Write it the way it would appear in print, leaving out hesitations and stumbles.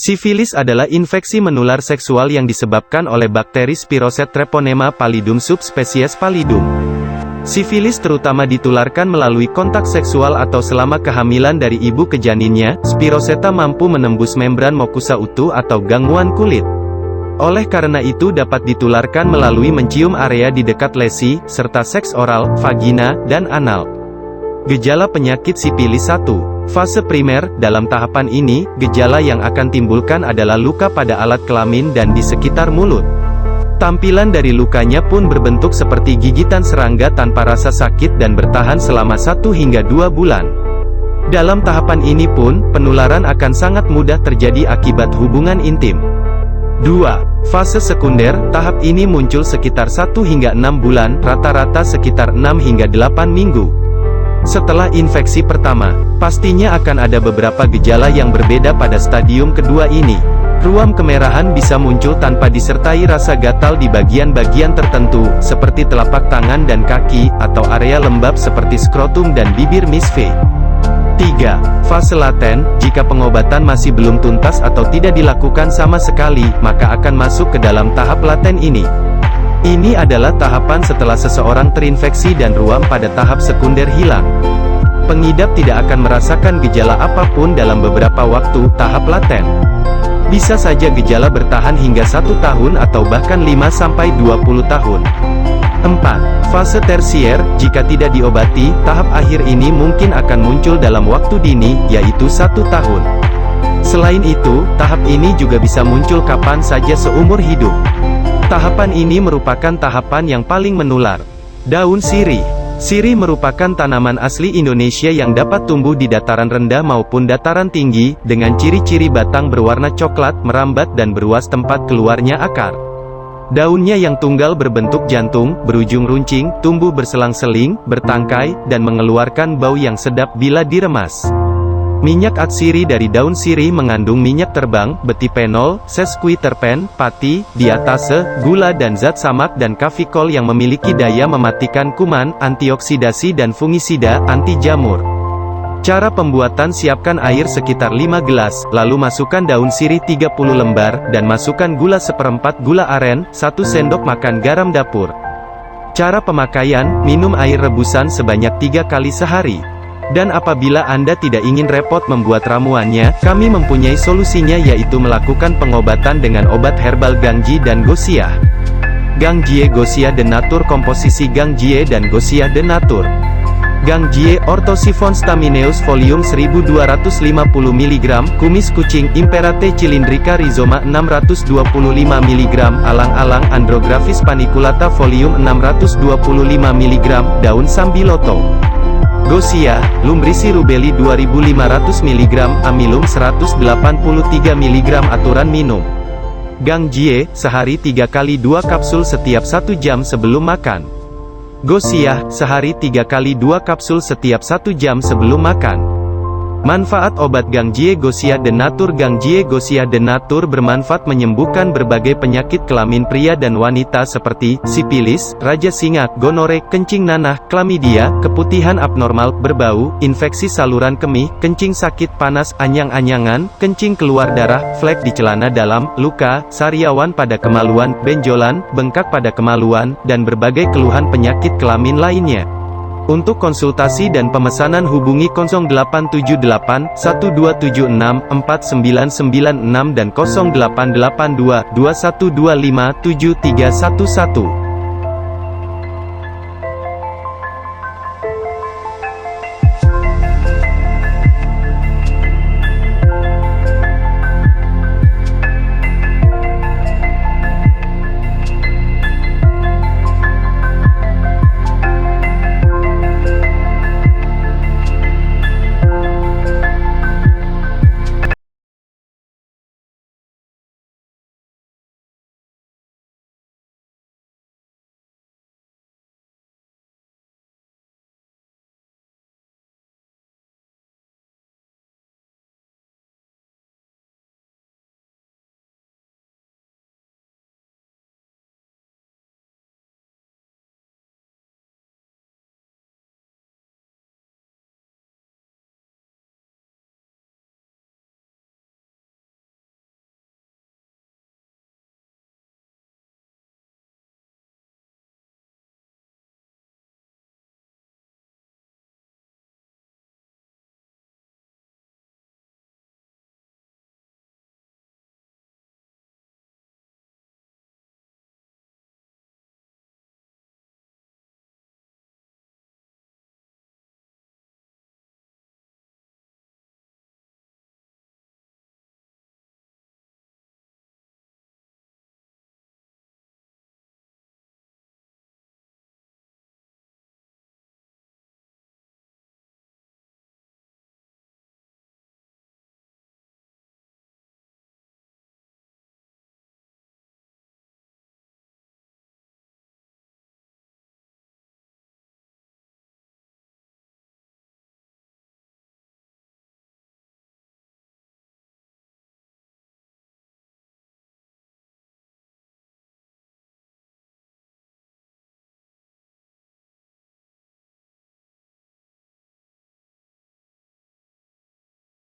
Sifilis adalah infeksi menular seksual yang disebabkan oleh bakteri Spiroset treponema pallidum subspesies pallidum. Sifilis terutama ditularkan melalui kontak seksual atau selama kehamilan dari ibu ke janinnya. Spiroseta mampu menembus membran mukosa utuh atau gangguan kulit. Oleh karena itu dapat ditularkan melalui mencium area di dekat lesi, serta seks oral, vagina, dan anal. Gejala penyakit sifilis 1. Fase primer. Dalam tahapan ini, gejala yang akan timbulkan adalah luka pada alat kelamin dan di sekitar mulut. Tampilan dari lukanya pun berbentuk seperti gigitan serangga tanpa rasa sakit dan bertahan selama 1 hingga 2 bulan. Dalam tahapan ini pun, penularan akan sangat mudah terjadi akibat hubungan intim. 2. Fase sekunder. Tahap ini muncul sekitar 1 hingga 6 bulan, rata-rata sekitar 6 hingga 8 minggu. Setelah infeksi pertama, pastinya akan ada beberapa gejala yang berbeda pada stadium kedua ini. Ruam kemerahan bisa muncul tanpa disertai rasa gatal di bagian-bagian tertentu, seperti telapak tangan dan kaki, atau area lembab seperti skrotum dan bibir misve. 3. Fase laten. Jika pengobatan masih belum tuntas atau tidak dilakukan sama sekali, maka akan masuk ke dalam tahap laten ini. Ini adalah tahapan setelah seseorang terinfeksi dan ruam pada tahap sekunder hilang. Pengidap tidak akan merasakan gejala apapun dalam beberapa waktu. Tahap laten bisa saja gejala bertahan hingga 1 tahun atau bahkan 5-20 tahun. 4. Fase tersier. Jika tidak diobati, tahap akhir ini mungkin akan muncul dalam waktu dini, yaitu 1 tahun. Selain itu, tahap ini juga bisa muncul kapan saja seumur hidup. Tahapan ini merupakan tahapan yang paling menular. Daun sirih. Sirih merupakan tanaman asli Indonesia yang dapat tumbuh di dataran rendah maupun dataran tinggi, dengan ciri-ciri batang berwarna coklat, merambat dan beruas tempat keluarnya akar. Daunnya yang tunggal berbentuk jantung, berujung runcing, tumbuh berselang-seling, bertangkai, dan mengeluarkan bau yang sedap bila diremas. Minyak atsiri dari daun sirih mengandung minyak terbang, betipenol, sesquiterpen, pati, diatase, gula dan zat samak dan kafikol yang memiliki daya mematikan kuman, antioksidasi dan fungisida, anti jamur. Cara pembuatan: siapkan air sekitar 5 gelas, lalu masukkan daun sirih 30 lembar, dan masukkan gula seperempat gula aren, 1 sendok makan garam dapur. Cara pemakaian: minum air rebusan sebanyak 3 kali sehari. Dan apabila Anda tidak ingin repot membuat ramuannya, kami mempunyai solusinya, yaitu melakukan pengobatan dengan obat herbal Gangjie dan Gosia. Gangjie Gosia de Nature. Komposisi Gangjie dan Gosia de Nature. Gangjie, Orthosiphon stamineus folium 1250 mg, kumis kucing, Imperate cylindrica rhizoma 625 mg, alang-alang Andrographis paniculata folium 625 mg, daun sambiloto. Gosia, Lumbrici rubelli 2500 mg, amilum 183 mg. Aturan minum: Gangjie, sehari 3 kali 2 kapsul setiap 1 jam sebelum makan. Gosia, sehari 3 kali 2 kapsul setiap 1 jam sebelum makan. Manfaat obat Gangjie Gosia de Nature. Gangjie Gosia de Nature bermanfaat menyembuhkan berbagai penyakit kelamin pria dan wanita seperti sifilis, raja singa, gonore, kencing nanah, klamidia, keputihan abnormal, berbau, infeksi saluran kemih, kencing sakit panas, anyang-anyangan, kencing keluar darah, flek di celana dalam, luka, sariawan pada kemaluan, benjolan, bengkak pada kemaluan, dan berbagai keluhan penyakit kelamin lainnya. Untuk konsultasi dan pemesanan hubungi 0878 1276 4996 dan 0882 2125 7311.